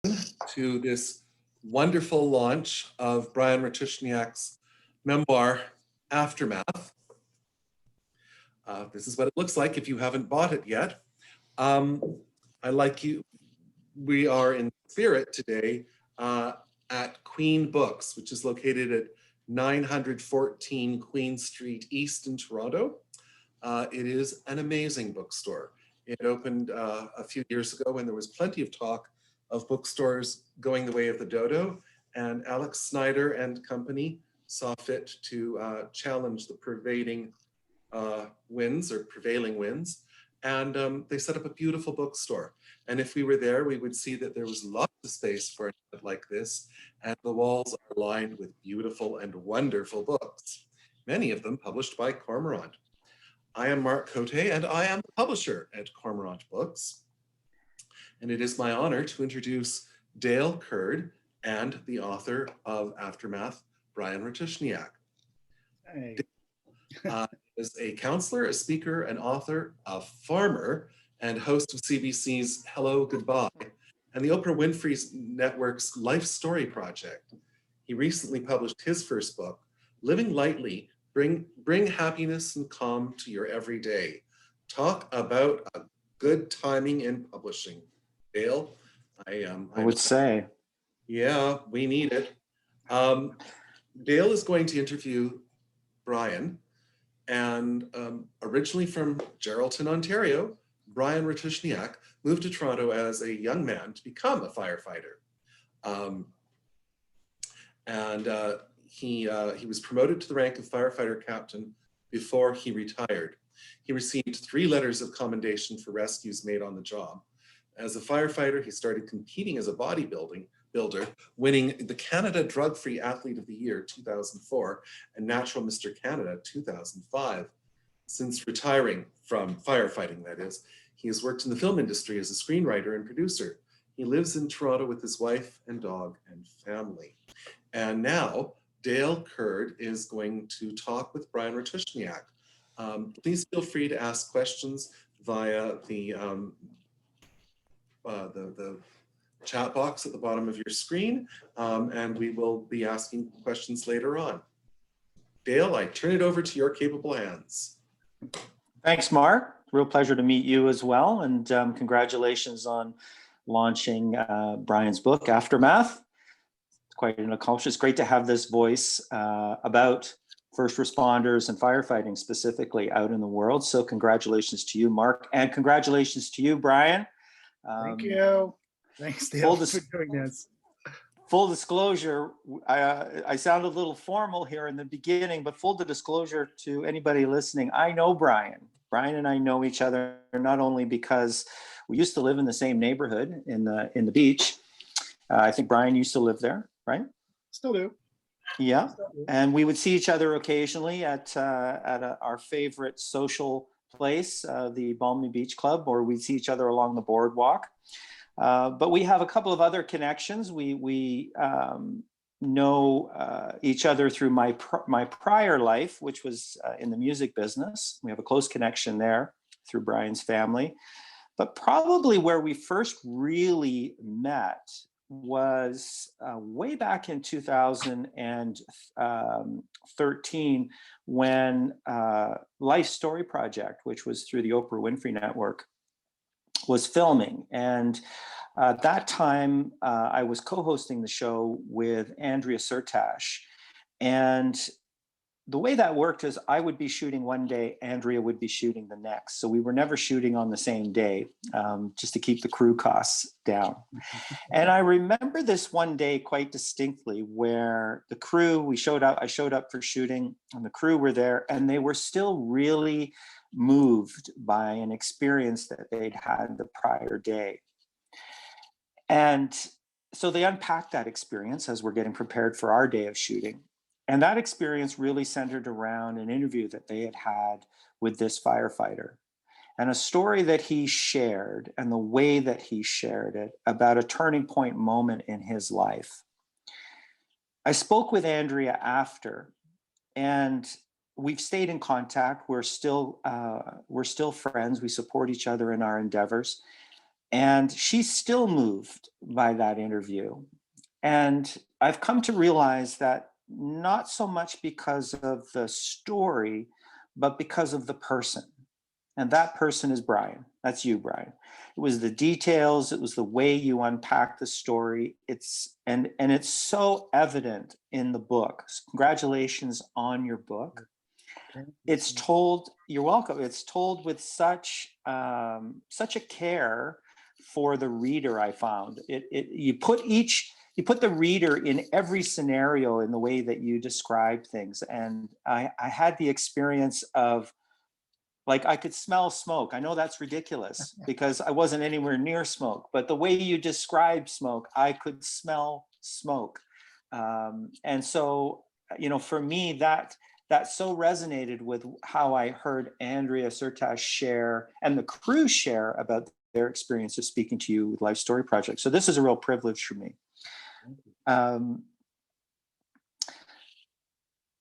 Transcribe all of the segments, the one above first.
to this wonderful launch of Bryan Ratushniak's memoir, Aftermath. This is what it looks like if you haven't bought it yet. I like you. We are in spirit today at Queen Books, which is located at 914 Queen Street East in Toronto. It is an amazing bookstore. It opened a few years ago when there was plenty of talk of bookstores going the way of the dodo, and Alex Snyder and company saw fit to challenge the prevailing winds, and they set up a beautiful bookstore. And if we were there, we would see that there was lots of space for an event like this, and the walls are lined with beautiful and wonderful books, many of them published by Cormorant. I am Mark Cote, and I am the publisher at Cormorant Books. And it is my honor to introduce Dale Curd and the author of Aftermath, Bryan Ratushniak. Hey. Dale is a counselor, a speaker, an author, a farmer, and host of CBC's Hello, Goodbye, and the Oprah Winfrey Network's Life Story Project. He recently published his first book, Living Lightly, Bring Happiness and Calm to Your Everyday. Talk about a good timing in publishing. Dale, I would say. Yeah, we need it. Dale is going to interview Bryan, and originally from Geraldton, Ontario, Bryan Ratushniak moved to Toronto as a young man to become a firefighter. He was promoted to the rank of firefighter captain before he retired. He received 3 letters of commendation for rescues made on the job. As a firefighter, he started competing as a bodybuilder, winning the Canada Drug-Free Athlete of the Year 2004 and Natural Mr. Canada 2005. Since retiring from firefighting, that is, he has worked in the film industry as a screenwriter and producer. He lives in Toronto with his wife and dog and family. And now, Dale Curd is going to talk with Bryan Ratushniak. Please feel free to ask questions via the chat box at the bottom of your screen, and we will be asking questions later on. Dale, I turn it over to your capable hands. Thanks, Mark. Real pleasure to meet you as well, and congratulations on launching Bryan's book, Aftermath. It's quite an accomplishment. It's great to have this voice about first responders and firefighting specifically out in the world. So congratulations to you, Mark, and congratulations to you, Bryan. Thank you. Thanks, Dale, for doing this. Full disclosure, I sound a little formal here in the beginning, but full disclosure to anybody listening, I know Bryan. Bryan and I know each other not only because we used to live in the same neighborhood in the beach. I think Bryan used to live there, right? Still do. Yeah, and we would see each other occasionally at our favorite social place, the Balmy Beach Club, or we'd see each other along the boardwalk. But we have a couple of other connections. We know each other through my prior life, which was in the music business. We have a close connection there through Bryan's family. But probably where we first really met was way back in 2013 when Life Story Project, which was through the Oprah Winfrey Network, was filming. And at that time, I was co-hosting the show with Andrea Sertash. And the way that worked is I would be shooting one day, Andrea would be shooting the next. So we were never shooting on the same day, just to keep the crew costs down. And I remember this one day quite distinctly where the crew, I showed up for shooting, and the crew were there, and they were still really moved by an experience that they'd had the prior day. And so they unpacked that experience as we're getting prepared for our day of shooting. And that experience really centered around an interview that they had had with this firefighter and a story that he shared and the way that he shared it about a turning point moment in his life. I spoke with Andrea after, and we've stayed in contact. We're still friends. We support each other in our endeavors. And she's still moved by that interview. And I've come to realize that not so much because of the story, but because of the person. And that person is Bryan. That's you, Bryan. It was the details, it was the way you unpack the story. It's so evident in the book. Congratulations on your book. It's told, you're welcome. It's told with such a care for the reader. I found you put the reader in every scenario in the way that you describe things. And I had the experience of, like, I could smell smoke. I know that's ridiculous because I wasn't anywhere near smoke, but the way you describe smoke, I could smell smoke. And so, for me, that so resonated with how I heard Andrea Surtash share and the crew share about their experience of speaking to you with Life Story Project. So this is a real privilege for me.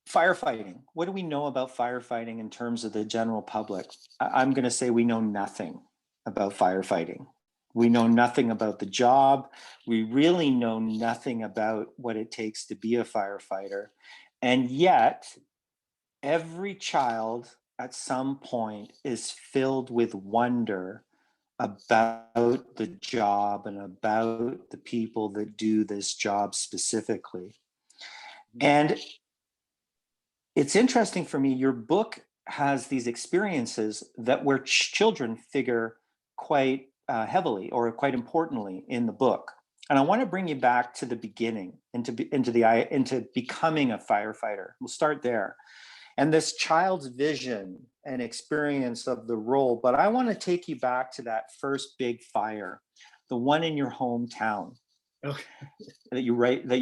Firefighting. What do we know about firefighting in terms of the general public? I'm going to say we know nothing about firefighting. We know nothing about the job. We really know nothing about what it takes to be a firefighter. And yet, every child at some point is filled with wonder about the job and about the people that do this job specifically. And it's interesting for me, your book has these experiences that where children figure quite heavily or quite importantly in the book. And I want to bring you back to the beginning, into becoming a firefighter. We'll start there. And this child's vision and experience of the role. But I want to take you back to that first big fire, the one in your hometown. Okay. that you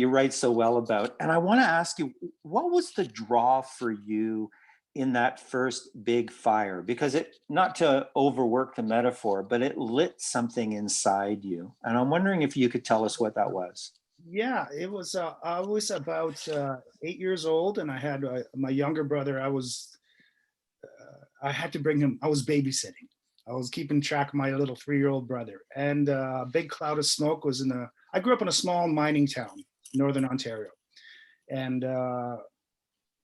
write so well about. And I want to ask you, what was the draw for you in that first big fire? Because it, not to overwork the metaphor, but it lit something inside you. And I'm wondering if you could tell us what that was. Yeah, it was, I was about 8 years old, and I had my younger brother. I had to bring him, I was babysitting. I was keeping track of my little 3-year-old brother, and a big cloud of smoke was I grew up in a small mining town, Northern Ontario. And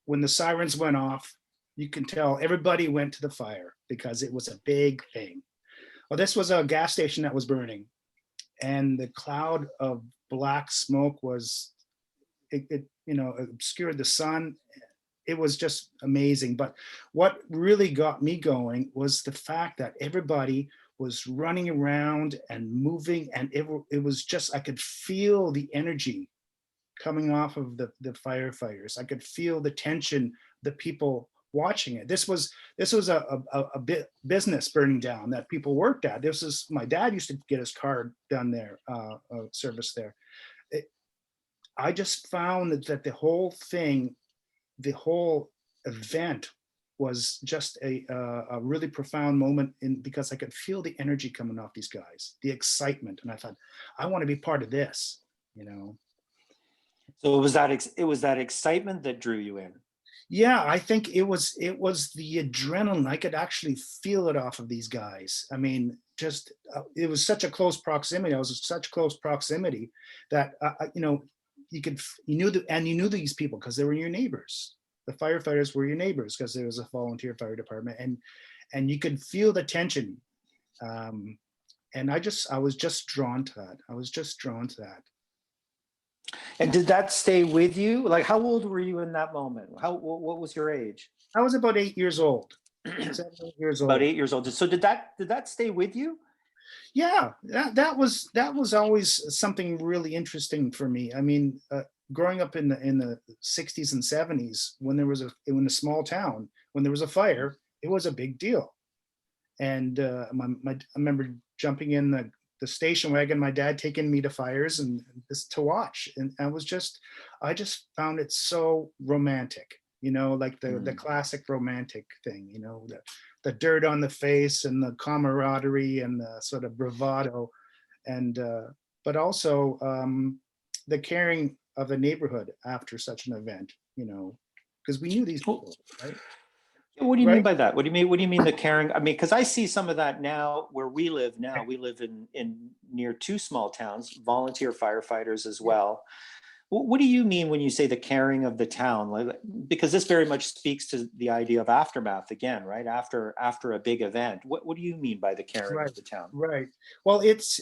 when the sirens went off, you can tell everybody went to the fire because it was a big thing. Well, this was a gas station that was burning, and the cloud of black smoke was, it obscured the sun. It was just amazing. But what really got me going was the fact that everybody was running around and moving, and it was just, I could feel the energy coming off of the firefighters. I could feel the tension, the people watching it. This was a business burning down that people worked at. This is, my dad used to get his car done there, service there. I just found that the whole thing, the whole event was just a really profound moment because I could feel the energy coming off these guys, the excitement. And I thought, I want to be part of this, So it was that excitement that drew you in. Yeah, I think it was the adrenaline. I could actually feel it off of these guys. I mean, just it was such a close proximity. I was in such close proximity that you knew these people because they were your neighbors. The firefighters were your neighbors because there was a volunteer fire department, and you could feel the tension. And I was just drawn to that. I was just drawn to that. And did that stay with you? Like, how old were you in that moment? What was your age? I was about 8 years old. 7, 8 years old. About 8 years old. So did that stay with you? Yeah, that was always something really interesting for me. I mean, growing up in the 60s and 70s, when there was in a small town, when there was a fire, it was a big deal. And I remember jumping in the station wagon, my dad taking me to fires and just to watch. And I just found it so romantic, like the classic romantic thing, the dirt on the face and the camaraderie and the sort of bravado, and but also the caring of a neighborhood after such an event, because we knew these people, right? What do you mean right? by that? What do you mean the caring? I mean, because I see some of that now where we live now. We live in near two small towns, volunteer firefighters as well. What do you mean when you say the caring of the town? Like, because this very much speaks to the idea of aftermath again, right? After a big event. What do you mean by the caring Right, of the town? right. Well, it's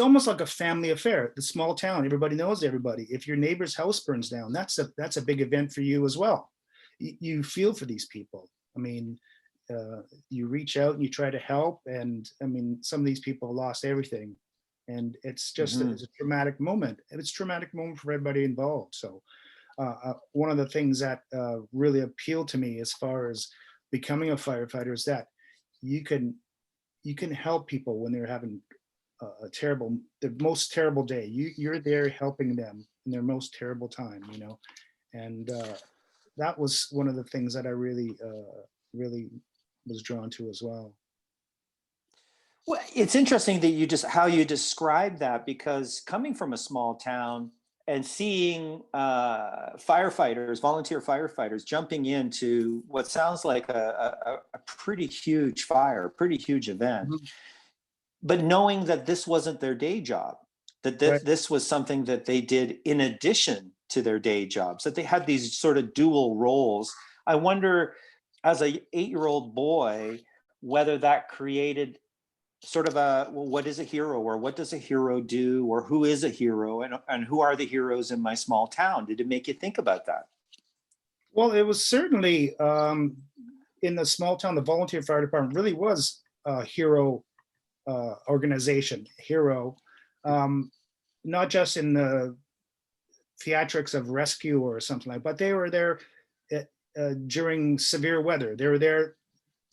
almost like a family affair. The small town, everybody knows everybody. If your neighbor's house burns down, that's a big event for you as well. You feel for these people. I mean, you reach out and you try to help. And I mean, some of these people lost everything, and it's just Mm-hmm. it's a traumatic moment. And it's a traumatic moment for everybody involved. So one of the things that really appealed to me as far as becoming a firefighter is that you can you can help people when they're having the most terrible day. You're there helping them in their most terrible time, you know. And that was one of the things that I really was drawn to as well. Well, it's interesting that how you describe that, because coming from a small town and seeing firefighters, volunteer firefighters, jumping into what sounds like a pretty huge fire, pretty huge event, Mhm. but knowing that this wasn't their day job, that Right. this was something that they did in addition to their day jobs, that they had these sort of dual roles. I wonder, as a 8-year-old boy, whether that created sort of well, what is a hero, or what does a hero do, or who is a hero, and who are the heroes in my small town? Did it make you think about that? Well, it was certainly in the small town, the volunteer fire department really was a hero organization, hero, um, not just in the theatrics of rescue or something like, but they were there during severe weather. They were there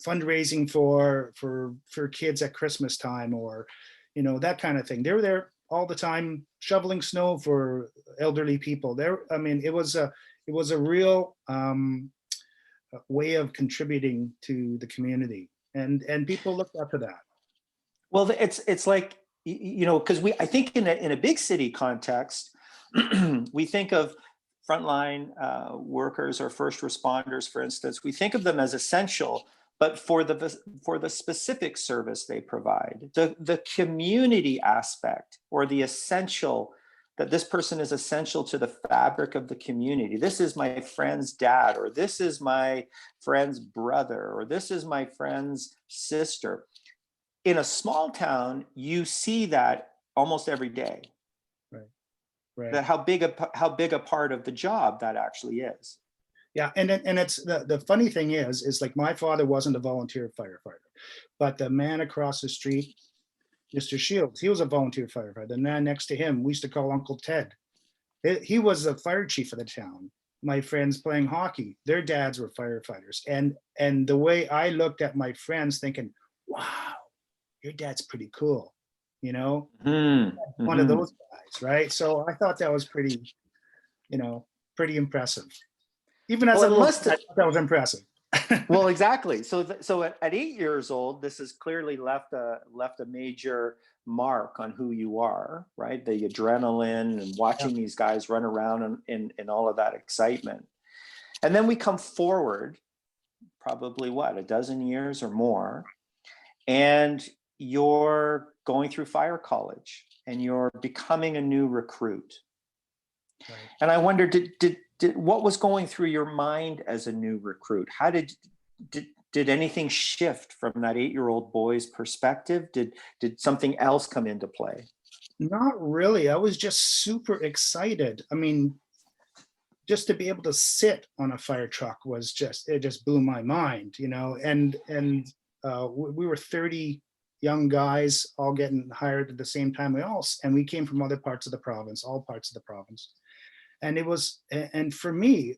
fundraising for kids at Christmas time, or you know, that kind of thing. They were there all the time shoveling snow for elderly people. There, I mean, it was a real way of contributing to the community, and people looked up to that. Well, it's like, you know, because I think in a big city context, we think of frontline workers or first responders, for instance. We think of them as essential, but for the specific service they provide, the community aspect, or the essential, that this person is essential to the fabric of the community. This is my friend's dad, or this is my friend's brother, or this is my friend's sister. In a small town, you see that almost every day. Right, right. That how big a part of the job that actually is. Yeah, and it's the funny thing is like my father wasn't a volunteer firefighter, but the man across the street, Mr. Shields, he was a volunteer firefighter. The man next to him, we used to call Uncle Ted. He was the fire chief of the town. My friends playing hockey, their dads were firefighters, and the way I looked at my friends, thinking, "Wow, your dad's pretty cool," you know, Mm-hmm. one of Mm-hmm. those guys, right? So I thought that was pretty, you know, pretty impressive. Even as Well, a it little must. kid, I thought that was impressive. Well, exactly. So at 8 years old, this has clearly left a major mark on who you are, right? The adrenaline and Yeah. watching these guys run around and all of that excitement. And then we come forward, probably what, a dozen years or more, and you're going through fire college and you're becoming a new recruit. Right. And I wonder, did what was going through your mind as a new recruit? How did anything shift from that 8-year-old boy's perspective? Did something else come into play? Not really. I was just super excited. I mean, just to be able to sit on a fire truck was it just blew my mind, you know. And we were 30 young guys all getting hired at the same time. And we came from other parts of the province, all parts of the province. And and for me,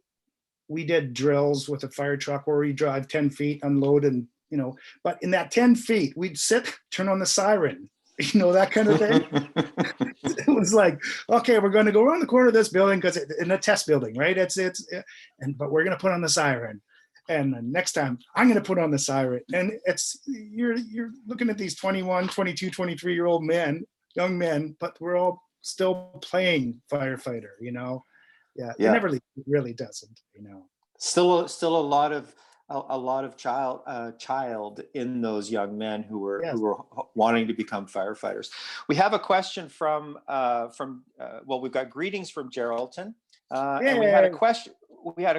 we did drills with a fire truck where we drive 10 feet, unload, and, you know, but in that 10 feet, we'd sit, turn on the siren, you know, that kind of thing. It was like, okay, we're going to go around the corner of this building because in a test building, right? But we're going to put on the siren. And next time I'm going to put on the siren. And you're looking at these 21, 22, 23-year-old men, young men, but we're all still playing firefighter, you know? Yeah, Yeah. it never really doesn't, you know. Still a lot of child in those young men who were Yes. wanting to become firefighters. We have a question from well, we've got greetings from Geraldton, and we had a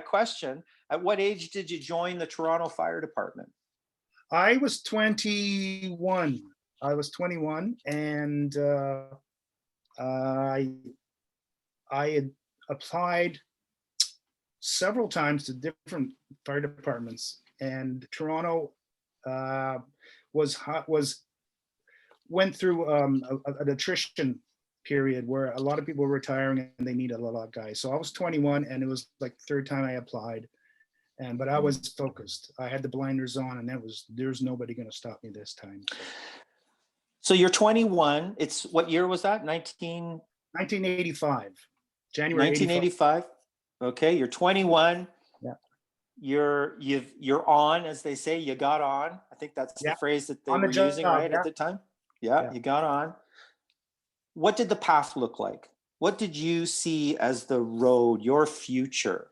question. At what age did you join the Toronto Fire Department? I was 21. I was 21, and I had applied several times to different fire departments, and Toronto went through an attrition period where a lot of people were retiring and they needed a lot of guys. So I was 21, and it was like the third time I applied, but I was focused. I had the blinders on, and there's nobody going to stop me this time. So you're 21. It's what year was that? 1985, January 1985. Okay, you're 21. Yeah. You're on, as they say. You got on. I think that's the phrase that they were using, right, at the time. Yeah, you got on. What did the path look like? What did you see as the road, your future,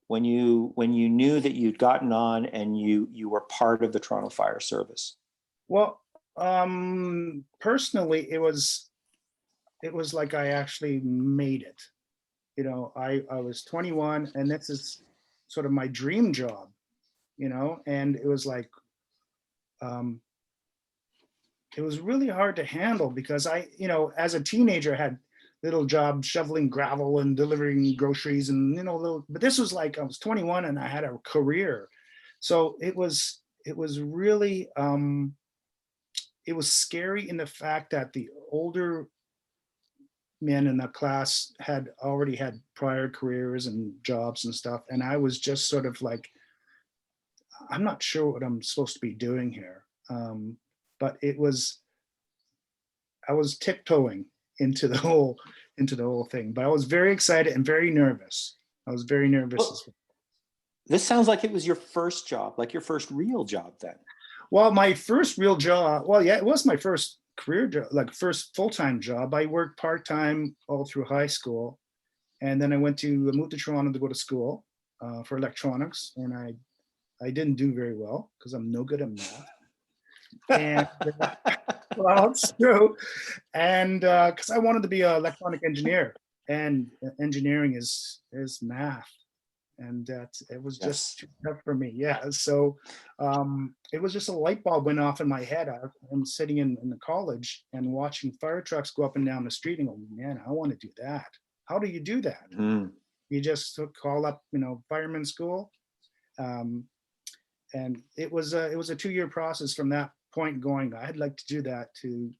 when you knew that you'd gotten on and you were part of the Toronto Fire Service? Well, personally, it was like I actually made it. You know, I was 21, and this is sort of my dream job, you know, and it was like, it was really hard to handle because as a teenager, I had little jobs shoveling gravel and delivering groceries and, but this was like, I was 21 and I had a career. So it was really, it was scary in the fact that the older men in the class had already had prior careers and jobs and stuff. And I was just sort of like, I'm not sure what I'm supposed to be doing here. But I was tiptoeing into the whole thing, but I was very excited and very nervous. I was very nervous. Well, this sounds like it was your first job, like your first real job then. Well, my first real job, it was my first career job, like first full-time job. I worked part-time all through high school. And then I moved to Toronto to go to school for electronics. And I didn't do very well because I'm no good at math. And well, it's true. And because I wanted to be an electronic engineer, and engineering is math. And it was just too tough for me. Yeah. So it was just a light bulb went off in my head. I'm sitting in the college and watching fire trucks go up and down the street and go, man, I want to do that. How do you do that? You just call up, fireman school. And it was a 2-year process from that point going, I'd like to do that, to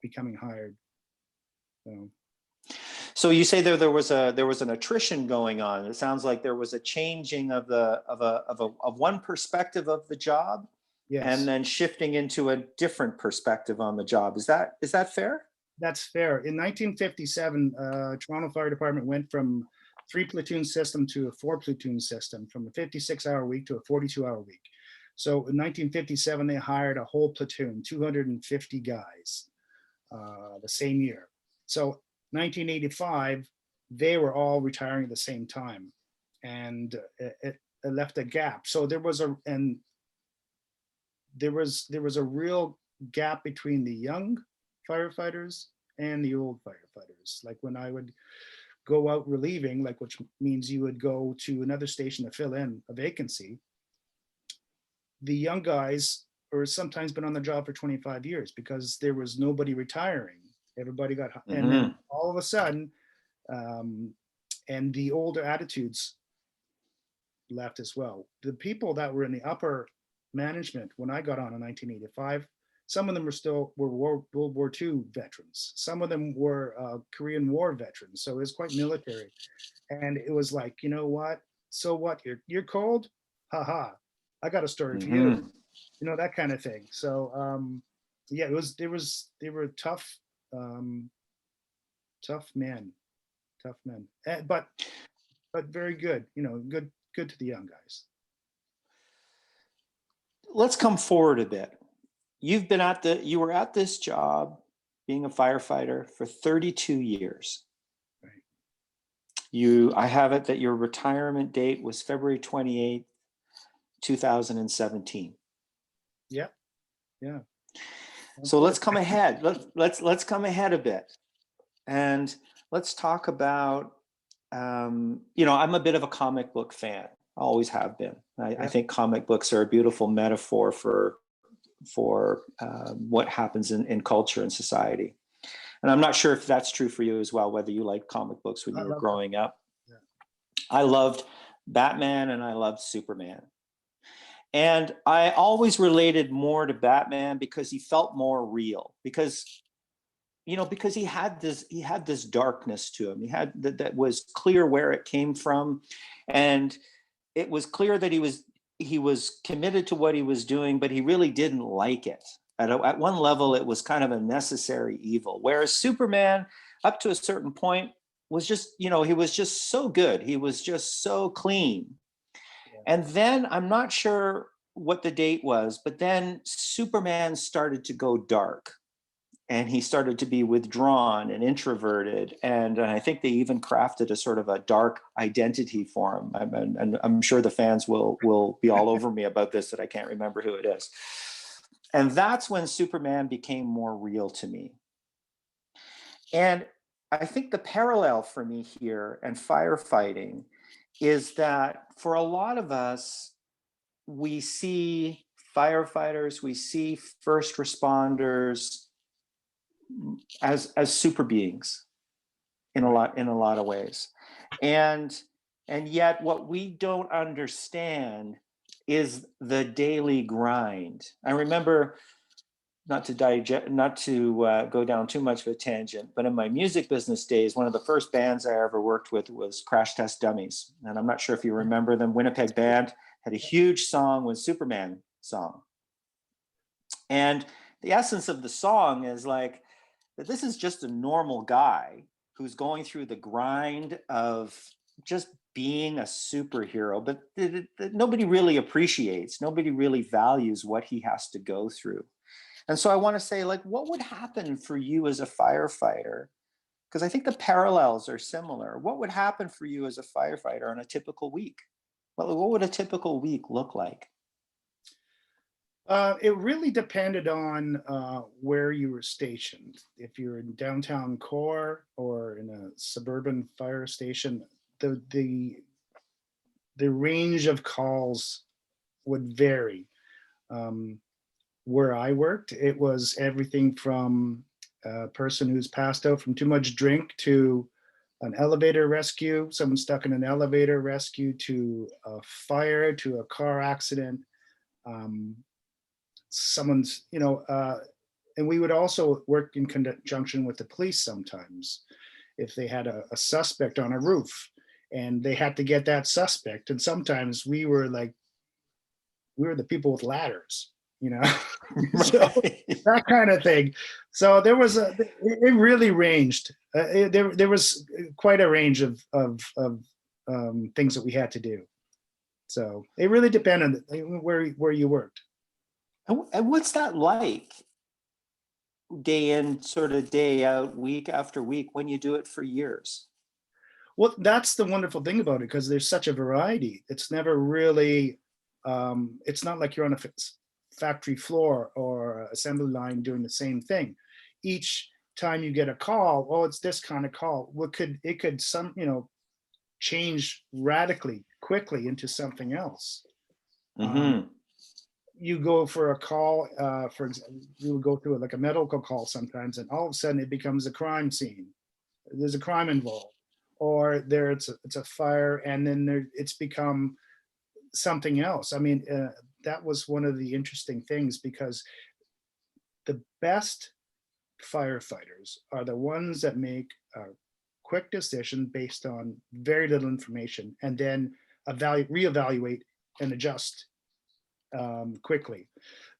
becoming hired. So you say there was an attrition going on. It sounds like there was a changing of one perspective of the job, yes, and then shifting into a different perspective on the job. Is that fair? That's fair. In 1957, Toronto Fire Department went from 3 platoon system to a 4 platoon system, from a 56-hour week to a 42-hour week. So in 1957, they hired a whole platoon, 250 guys, the same year. So 1985, they were all retiring at the same time, and it left a gap. So there was a real gap between the young firefighters and the old firefighters. Like when I would go out relieving, which means you would go to another station to fill in a vacancy, the young guys are sometimes been on the job for 25 years because there was nobody retiring. Everybody got, and then all of a sudden, and the older attitudes left as well. The people that were in the upper management when I got on in 1985, some of them were World War II veterans. Some of them were Korean War veterans. So it was quite military. And it was like, you know what? So what? You're cold? Haha. I got a story for you. That kind of thing. So yeah, they were tough men, but very good, good to the young guys. Let's come forward a bit. You were at this job being a firefighter for 32 years. Right. I have it that your retirement date was February 28th, 2017. Yeah. Yeah. So let's come ahead. Let's come ahead a bit, and let's talk about. I'm a bit of a comic book fan. I always have been. I think comic books are a beautiful metaphor for what happens in culture and society. And I'm not sure if that's true for you as well, whether you liked comic books when you were growing up. Yeah. I loved Batman and I loved Superman. And I always related more to Batman because he felt more real, because he had this darkness to him. He had that was clear where it came from. And it was clear that he was committed to what he was doing, but he really didn't like it. At one level, it was kind of a necessary evil. Whereas Superman, up to a certain point, was just, he was just so good. He was just so clean. Yeah. And then I'm not sure what the date was, but then Superman started to go dark. And he started to be withdrawn and introverted. And I think they even crafted a sort of a dark identity for him. And I'm sure the fans will be all over me about this, that I can't remember who it is. And that's when Superman became more real to me. And I think the parallel for me here and firefighting is that for a lot of us, we see firefighters, we see first responders as super beings in a lot of ways, and yet what we don't understand is the daily grind. I remember, not to go down too much of a tangent, but in my music business days, one of the first bands I ever worked with was Crash Test Dummies, and I'm not sure if you remember them. Winnipeg band, had a huge song with Superman song, and the essence of the song is like that this is just a normal guy who's going through the grind of just being a superhero, but that nobody really appreciates, nobody really values what he has to go through. And so I want to say, like, what would happen for you as a firefighter? Because I think the parallels are similar. What would happen for you as a firefighter on a typical week? What would a typical week look like? It really depended on where you were stationed. If you're in downtown core or in a suburban fire station, the range of calls would vary. Where I worked, it was everything from a person who's passed out from too much drink to an elevator rescue, someone stuck in an elevator rescue, to a fire, to a car accident. Someone's, and we would also work in conjunction with the police sometimes if they had a suspect on a roof and they had to get that suspect. And sometimes we were the people with ladders, so that kind of thing. So it really ranged. There was quite a range of things that we had to do. So it really depended on where you worked. And what's that like, day in, sort of day out, week after week, when you do it for years? Well, that's the wonderful thing about it, because there's such a variety. It's never really, it's not like you're on a factory floor or assembly line doing the same thing. Each time you get a call, it's this kind of call. It could change radically quickly into something else. Mm-hmm. You go for a call, for example, you would go through like a medical call sometimes, and all of a sudden it becomes a crime scene. There's a crime involved, or it's a fire, and then it's become something else. I mean, that was one of the interesting things, because the best firefighters are the ones that make a quick decision based on very little information, and then reevaluate and adjust quickly.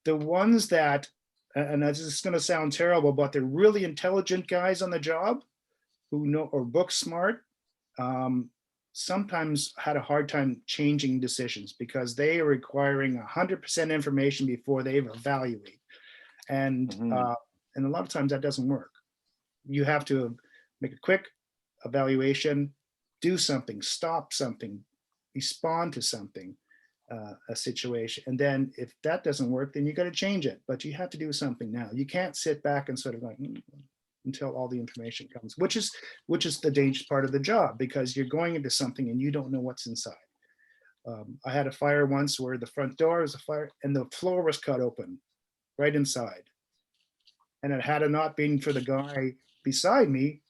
The ones that, and this is going to sound terrible, but they're really intelligent guys on the job who know, or book smart, sometimes had a hard time changing decisions because they are requiring 100% information before they evaluate. And and a lot of times that doesn't work. You have to make a quick evaluation, do something, stop something, respond to something, a situation. And then if that doesn't work, then you got to change it. But you have to do something now. You can't sit back and sort of like until all the information comes, which is the dangerous part of the job, because you're going into something and you don't know what's inside. I had a fire once where the front door was a fire and the floor was cut open right inside. And it had it not been for the guy beside me,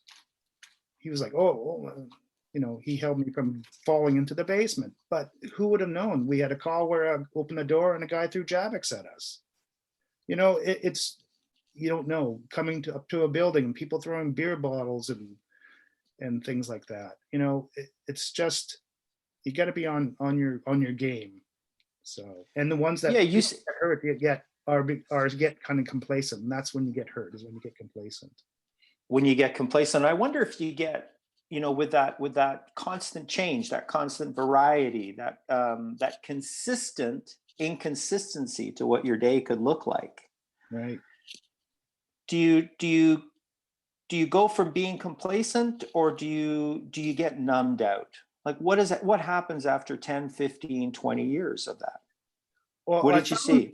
he was like, you know, he held me from falling into the basement. But who would have known? We had a call where I opened the door and a guy threw Javix at us. You know, it's, you don't know, coming up to a building and people throwing beer bottles and things like that. You know, it's just, you got to be on your game. So, and the ones that Yeah, get hurt get kind of complacent, and that's when you get hurt, is when you get complacent. When you get complacent, I wonder if you get, you know, with that constant change, that constant variety, that consistent inconsistency to what your day could look like. Right. Do you go from being complacent, or do you get numbed out? Like, what happens after 10, 15, 20 years of that? Well, What did you see?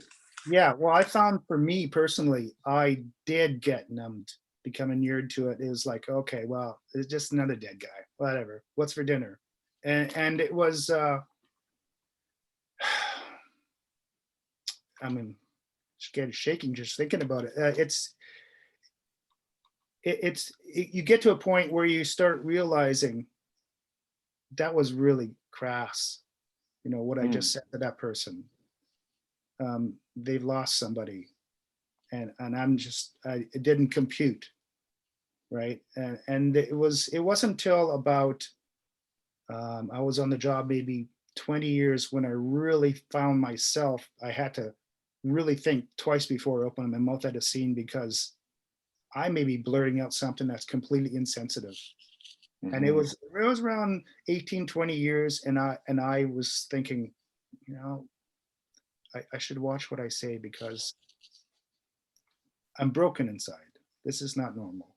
Yeah, well, I found for me personally, I did get numbed, becoming inured to it. It was like, okay, well, it's just another dead guy, whatever. What's for dinner? And it was, I mean, shaking just thinking about it. You get to a point where you start realizing that was really crass, you know, what I just said to that person. They've lost somebody, and it didn't compute, right? And it wasn't until about I was on the job maybe 20 years when I really found myself. I had to really think twice before opening my mouth at a scene, because I may be blurting out something that's completely insensitive. And it was around 18, 20 years, and I was thinking, you know, I should watch what I say, because I'm broken inside. This is not normal.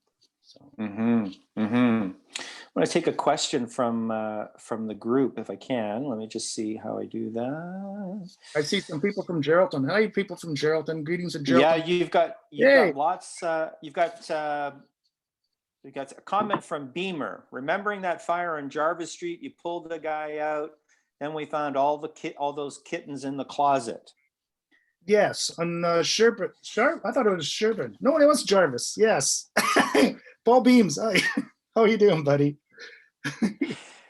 So. I'm going to take a question from the group if I can. Let me just see how I do that. I see some people from Geraldton. Hi, people from Geraldton. Greetings to Geraldton. Yeah, you've got lots. You've got a comment from Beamer. Remembering that fire on Jarvis Street, you pulled the guy out. Then we found all those kittens in the closet. Yes, on Sherburne. I thought it was Sherburne. No, it was Jarvis. Yes. Paul Beams. Hi. How are you doing, buddy?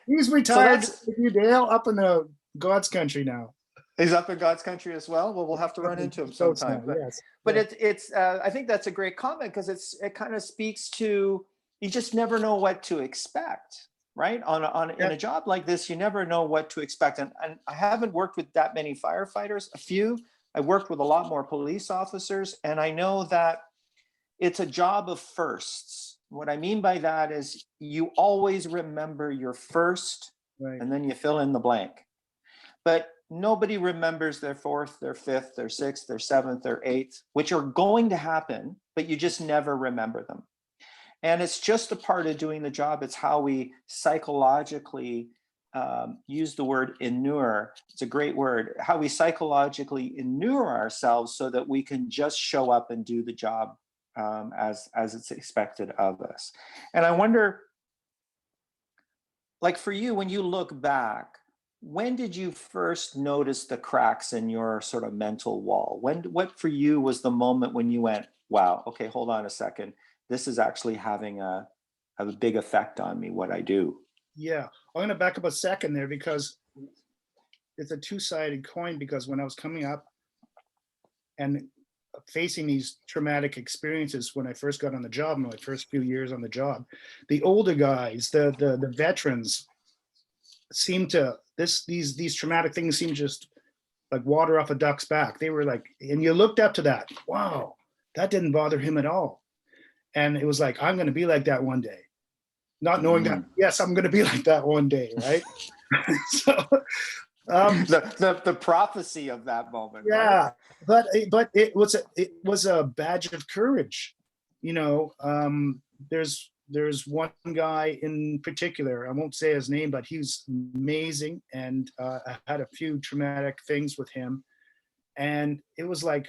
He's retired. Dale, up in the God's country now. He's up in God's country as well. Well, we'll have to run into him sometime. But it's I think that's a great comment, because it kind of speaks to, you just never know what to expect, right? In a job like this, you never know what to expect. And I haven't worked with that many firefighters, a few. I worked with a lot more police officers, and I know that it's a job of firsts. What I mean by that is you always remember your first, right, and then you fill in the blank. But nobody remembers their fourth, their fifth, their sixth, their seventh, their eighth, which are going to happen, but you just never remember them. And it's just a part of doing the job. It's how we psychologically use the word inure. It's a great word. How we psychologically inure ourselves so that we can just show up and do the job as it's expected of us. And I wonder, like for you, when you look back, when did you first notice the cracks in your sort of mental wall? What for you was the moment when you went, wow, okay, hold on a second. This is actually having a big effect on me, what I do. Yeah, I'm going to back up a second there, because it's a two-sided coin. Because when I was coming up and facing these traumatic experiences when I first got on the job, in my first few years on the job, the older guys, the veterans, seemed to these traumatic things seemed just like water off a duck's back. They were like, and you looked up to that. Wow, that didn't bother him at all. And it was like, I'm going to be like that one day. Not knowing that, yes, I'm going to be like that one day, right? So, the prophecy of that moment. Yeah, right? but it was a badge of courage. You know, there's there's one guy in particular, I won't say his name, but he's amazing. And I had a few traumatic things with him. And it was like,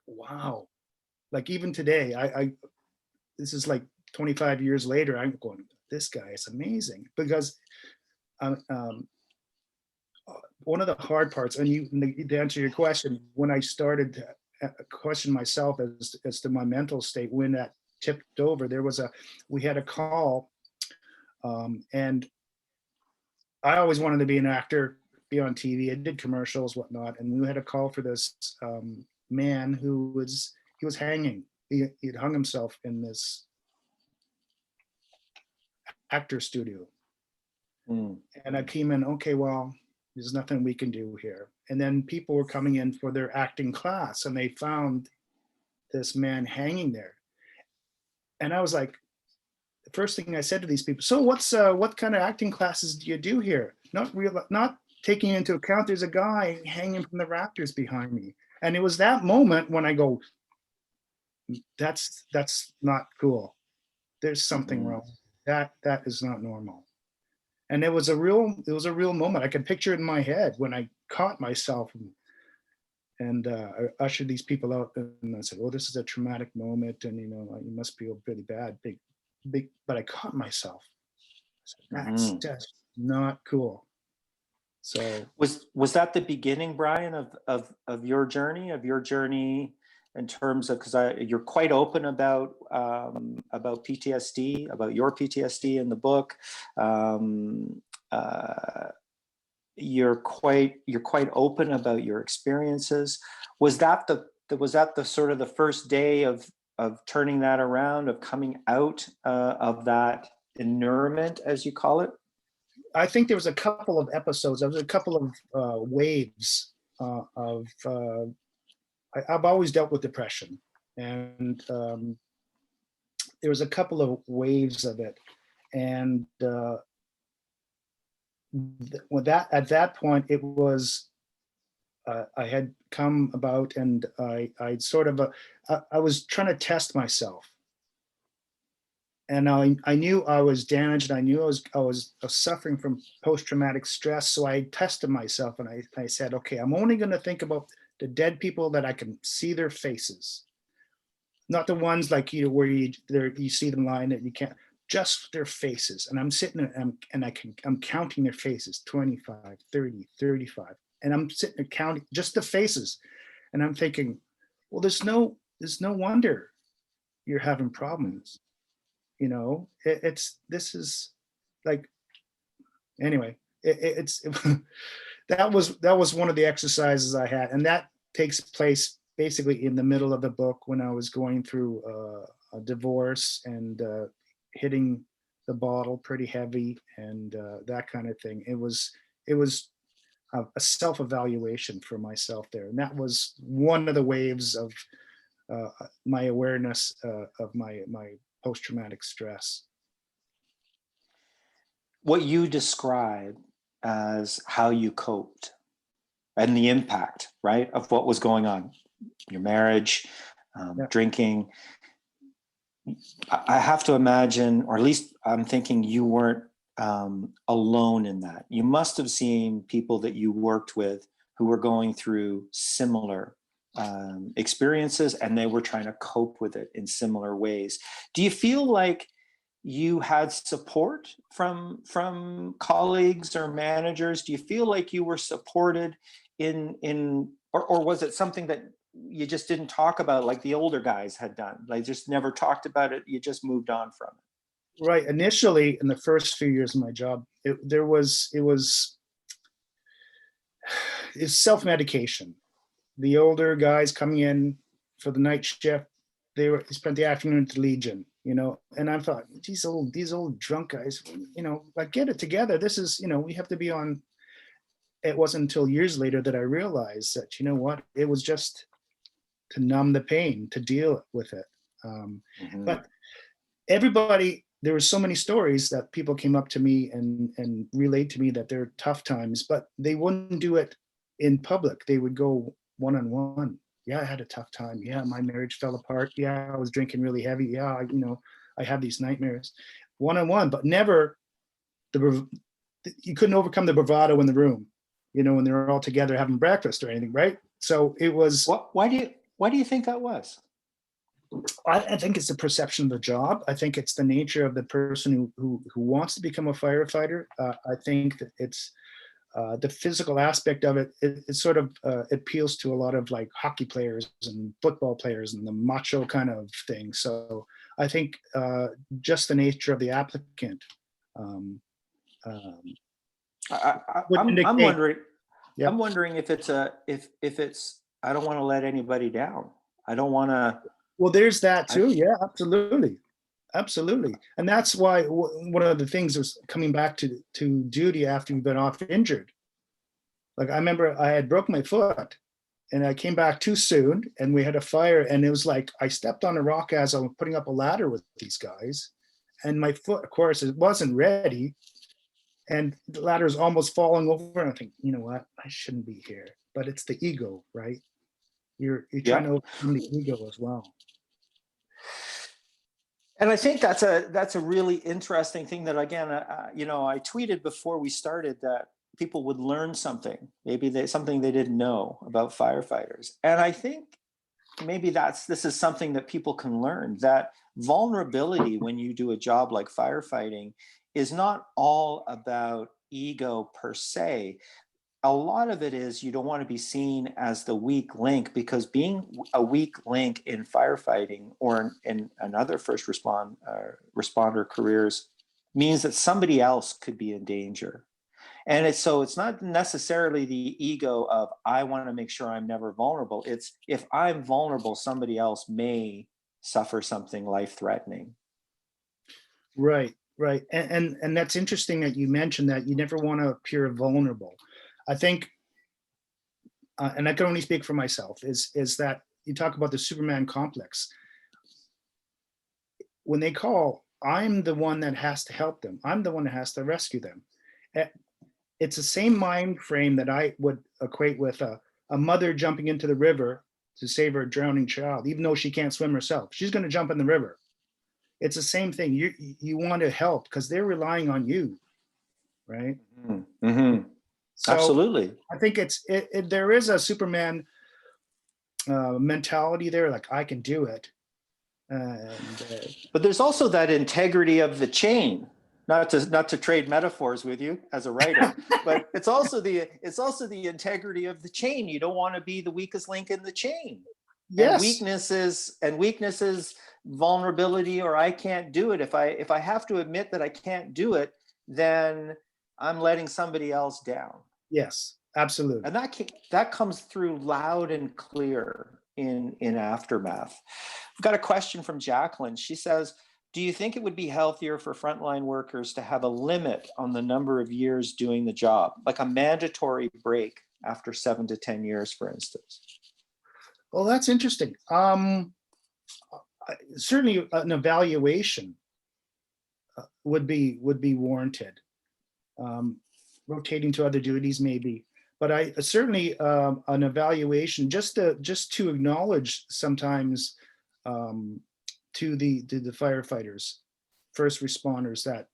wow. Like even today, this is like 25 years later, I'm going, this guy is amazing. Because one of the hard parts, and to answer your question, when I started to question myself as to my mental state, when that tipped over, we had a call, and I always wanted to be an actor, be on TV. I did commercials, whatnot, and we had a call for this man who was hanging. He'd hung himself in this actor studio. And I came in, okay, well, there's nothing we can do here. And then people were coming in for their acting class, and they found this man hanging there. And I was like, the first thing I said to these people, so what kind of acting classes do you do here? Not taking into account there's a guy hanging from the rafters behind me. And it was that moment when I go, that's not cool. There's something wrong. That is not normal. And it was a real moment. I could picture it in my head when I caught myself and I ushered these people out, and I said, "Oh, this is a traumatic moment, and you must feel really bad, big." But I caught myself. I said, that's just not cool. So was that the beginning, Bryan, of your journey? In terms of, because you're quite open about PTSD, about your PTSD in the book. You're quite open about your experiences. Was that the sort of the first day of turning that around, of coming out of that inurement, as you call it? I think there was a couple of episodes. There was a couple of waves of. I've always dealt with depression, and there was a couple of waves of it, and at that point it was I had come about, and I sort of I was trying to test myself, and I knew I was damaged. I knew I was suffering from post-traumatic stress, so I tested myself, and I said, okay, I'm only going to think about the dead people that I can see their faces, not the ones like where you see them lying that you can't, just their faces. And I'm sitting there and I'm counting their faces, 25, 30, 35, and I'm sitting there counting just the faces, and I'm thinking, well, there's no wonder you're having problems. This is like, anyway, that was one of the exercises I had, and that takes place basically in the middle of the book when I was going through a divorce and hitting the bottle pretty heavy and that kind of thing. It was a self-evaluation for myself there, and that was one of the waves of my awareness of my post-traumatic stress. What you describe as how you coped and the impact, right, of what was going on, your marriage, drinking. I have to imagine, or at least I'm thinking, you weren't alone in that. You must have seen people that you worked with who were going through similar experiences, and they were trying to cope with it in similar ways. Do you feel like you had support from colleagues or managers? Do you feel like you were supported or was it something that you just didn't talk about, like the older guys had done? Like, just never talked about it, you just moved on from it? Right. Initially, in the first few years of my job, it was self-medication. The older guys coming in for the night shift, they spent the afternoon at the Legion, and I thought, these old drunk guys, like, get it together. This is, we have to be on. It wasn't until years later that I realized that, what, it was just to numb the pain, to deal with it. But everybody, there were so many stories that people came up to me and relayed to me that they're tough times, but they wouldn't do it in public. They would go one-on-one. Yeah, I had a tough time. Yeah, my marriage fell apart. Yeah, I was drinking really heavy. Yeah, I have these nightmares one-on-one, but never you couldn't overcome the bravado in the room, when they're all together having breakfast or anything, right? So it was. Why do you think that was? I think it's the perception of the job. I think it's the nature of the person who wants to become a firefighter. I think that it's the physical aspect of it. It sort of appeals to a lot of like hockey players and football players and the macho kind of thing. So I think just the nature of the applicant. I'm indicate, wondering. Yep. I'm wondering if it's if it's. I don't want to let anybody down. I don't want to. Well, there's that too. Yeah, absolutely. Absolutely. And that's why one of the things was coming back to duty after you've been off injured. Like I remember I had broke my foot and I came back too soon and we had a fire and it was like I stepped on a rock as I was putting up a ladder with these guys and my foot, of course, it wasn't ready and the ladder is almost falling over and I think, you know what, I shouldn't be here. But it's the ego, right? You're trying to overcome the ego as well. And I think that's a really interesting thing that, again, I tweeted before we started that people would learn something, maybe something they didn't know about firefighters. And I think maybe this is something that people can learn, that vulnerability when you do a job like firefighting is not all about ego per se. A lot of it is you don't want to be seen as the weak link, because being a weak link in firefighting or in another first responder careers means that somebody else could be in danger. And it's not necessarily the ego of I want to make sure I'm never vulnerable. It's if I'm vulnerable, somebody else may suffer something life-threatening. Right. And that's interesting that you mentioned that you never want to appear vulnerable. I think, and I can only speak for myself, is that you talk about the Superman complex. When they call, I'm the one that has to help them. I'm the one that has to rescue them. It's the same mind frame that I would equate with a mother jumping into the river to save her drowning child, even though she can't swim herself. She's going to jump in the river. It's the same thing. You want to help because they're relying on you, right? Mm-hmm. So absolutely. I think there is a Superman mentality there, like I can do it. But there's also that integrity of the chain. Not to trade metaphors with you as a writer, but it's also the integrity of the chain. You don't want to be the weakest link in the chain. Yes. And weaknesses, vulnerability, or I can't do it. If I have to admit that I can't do it, then I'm letting somebody else down. Yes, absolutely. And that comes through loud and clear in Aftermath. I've got a question from Jacqueline. She says, do you think it would be healthier for frontline workers to have a limit on the number of years doing the job, like a mandatory break after 7 to 10 years, for instance? Well, that's interesting. Certainly an evaluation would be warranted. Rotating to other duties maybe, but I certainly an evaluation just to acknowledge sometimes to the firefighters, first responders, that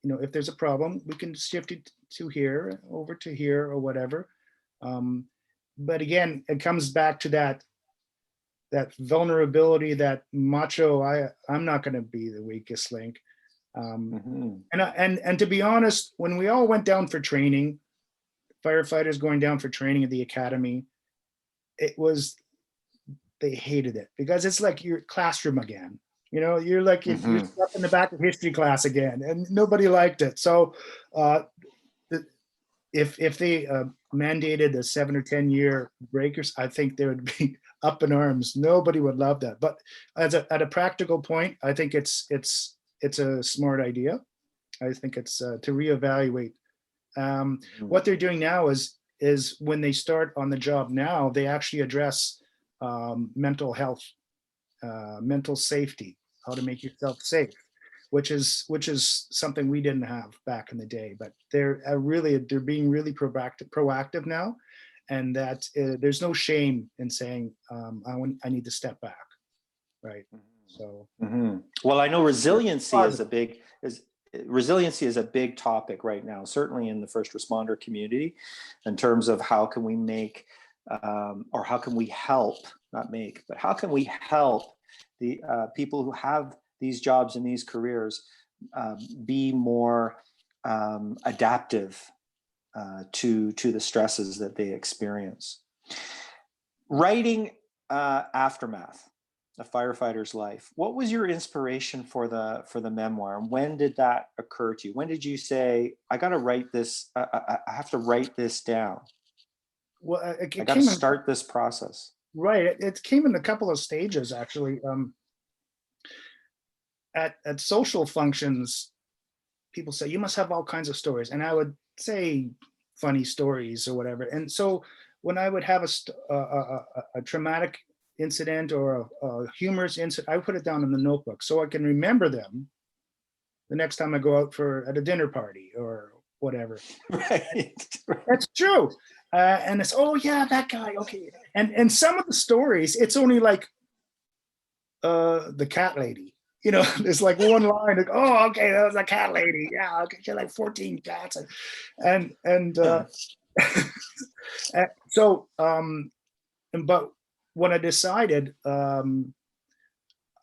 if there's a problem, we can shift it to here, over to here, or whatever. But again, it comes back to that vulnerability, that macho. I'm not going to be the weakest link. And to be honest, when we all went down for training, firefighters going down for training at the academy, they hated it because it's like your classroom again. You're like you're stuck in the back of history class again, and nobody liked it. So if they mandated a 7 or 10 year breakers, I think they would be up in arms. Nobody would love that. But at a practical point, I think it's a smart idea. I think it's to reevaluate. What they're doing now is when they start on the job now, they actually address mental health, mental safety, how to make yourself safe, which is something we didn't have back in the day. But they're being really proactive now, and that there's no shame in saying I need to step back, right? So Well, I know resiliency is a big topic right now, certainly in the first responder community, in terms of how can we make or how can we help, not make, but how can we help the people who have these jobs and these careers be more adaptive to the stresses that they experience. Writing aftermath, a firefighter's life. What was your inspiration for the memoir, and when did that occur to you? When did you say, "I got to write this. I have to write this down. Well, I got to start this process." Right. It came in a couple of stages, actually. At social functions, people say, you must have all kinds of stories. And I would say funny stories or whatever. And so when I would have a traumatic incident or a humorous incident, I put it down in the notebook so I can remember them the next time I go out at a dinner party or whatever. Right. That's true. And it's, oh yeah, that guy. Okay. And some of the stories, it's only like the cat lady. You know, there's like one line, like, oh, okay, that was a cat lady. Yeah, okay, she had like 14 cats. And so, but when I decided, I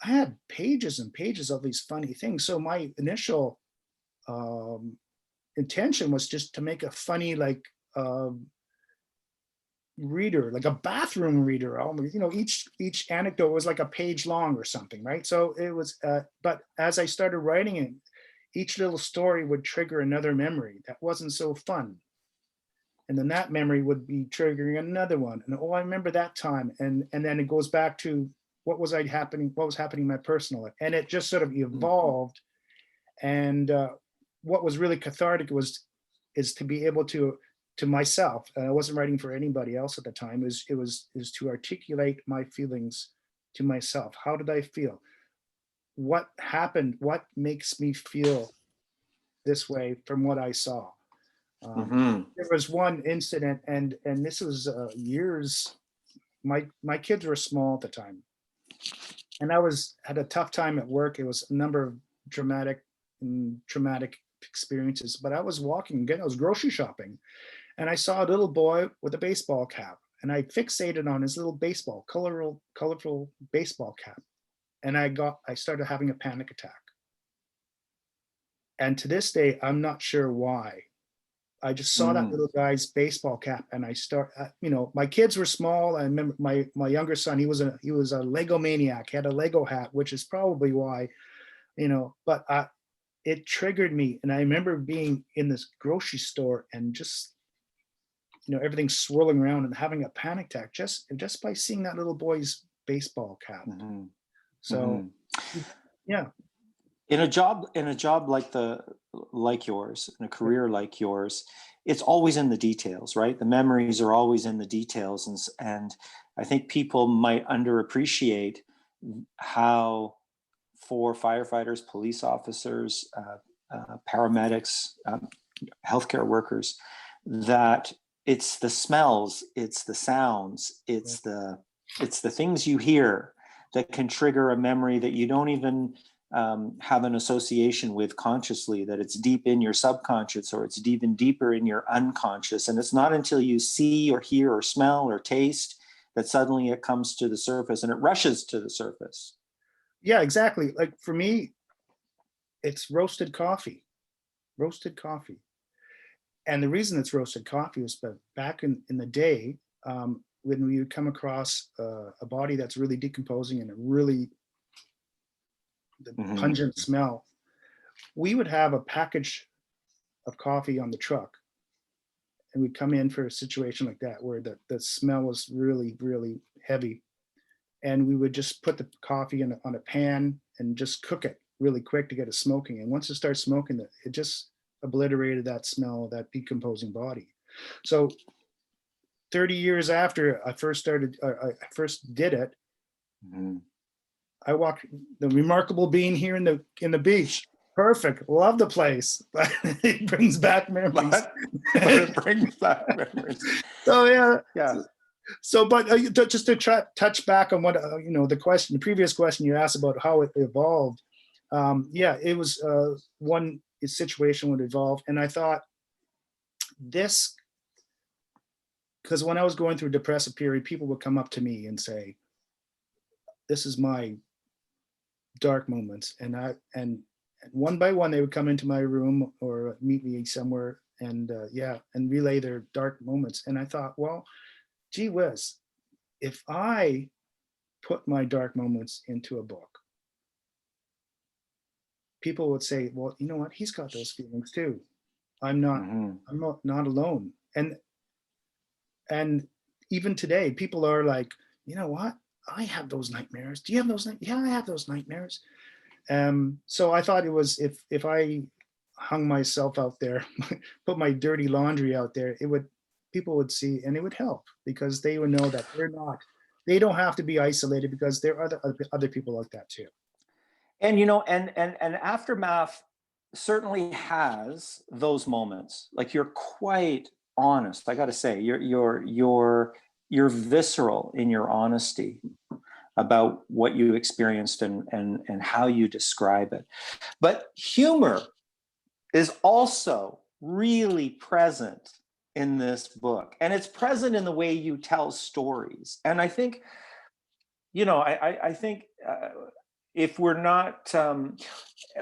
had pages and pages of these funny things. So my initial intention was just to make a funny, like, reader, like a bathroom reader. Almost, you know, each anecdote was like a page long or something, right? So it was, but as I started writing it, each little story would trigger another memory that wasn't so fun, and then that memory would be triggering another one, and oh, I remember that time, and then it goes back to what was happening in my personal life, and it just sort of evolved. And what was really cathartic is to be able to myself, I wasn't writing for anybody else at the time, is to articulate my feelings to myself. How did I feel? What happened? What makes me feel this way from what I saw? There was one incident, and this was years. My kids were small at the time, and I had a tough time at work. It was a number of traumatic experiences, but I was walking again. I was grocery shopping, and I saw a little boy with a baseball cap, and I fixated on his little colorful baseball cap, and I started having a panic attack. And to this day, I'm not sure why. I just saw that little guy's baseball cap, and I you know, my kids were small. I remember my younger son, he was a Lego maniac. He had a Lego hat, which is probably why, you know, but it triggered me. And I remember being in this grocery store and just, you know, everything swirling around and having a panic attack just by seeing that little boy's baseball cap. So, yeah. In a job like yours, in a career like yours, it's always in the details, right? The memories are always in the details, and I think people might underappreciate how, for firefighters, police officers, paramedics, healthcare workers, that it's the smells, it's the sounds, it's the things you hear that can trigger a memory that you don't even have an association with consciously, that it's deep in your subconscious, or it's even deeper in your unconscious. And it's not until you see or hear or smell or taste that suddenly it comes to the surface, and it rushes to the surface. Yeah, exactly. Like for me, it's roasted coffee. And the reason it's roasted coffee is that back in the day, when we would come across a body that's really decomposing and the pungent smell, we would have a package of coffee on the truck, and we'd come in for a situation like that where the smell was really, really heavy, and we would just put the coffee on a pan and just cook it really quick to get it smoking. And once it starts smoking, it just obliterated that smell of that decomposing body. So 30 years after I first did it, I walked the remarkable being here in the beach. Perfect. Love the place. But it brings back memories. But it brings back memories. So yeah. So, but just to touch back on what the previous question you asked about how it evolved. Yeah, it was one situation would evolve, and I thought this, because when I was going through a depressive period, people would come up to me and say, "This is my dark moments," and one by one they would come into my room or meet me somewhere and and relay their dark moments. And I thought, well, gee whiz, if I put my dark moments into a book, people would say, well, you know what, he's got those feelings too. I'm not not alone. And even today, people are like, you know what, I have those nightmares. Do you have those Yeah, I have those nightmares. So I thought it was, if I hung myself out there, put my dirty laundry out there, people would see, and it would help, because they would know that they don't have to be isolated, because there are other people like that too. And and Aftermath certainly has those moments. Like, you're quite honest. I got to say, you're visceral in your honesty about what you experienced and how you describe it. But humor is also really present in this book, and it's present in the way you tell stories. And I think, I think if we're not,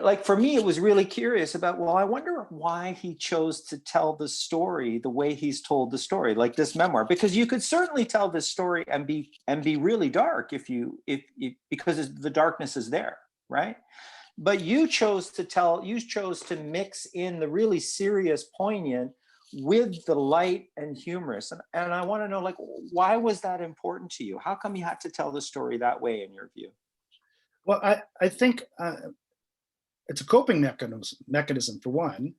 like, for me, it was really curious about, well, I wonder why he chose to tell the story the way he's told the story, like this memoir, because you could certainly tell this story and be really dark if because the darkness is there, right? But you chose to mix in the really serious, poignant with the light and humorous. And I want to know, like, why was that important to you? How come you had to tell the story that way, in your view? Well, I think it's a coping mechanism for one,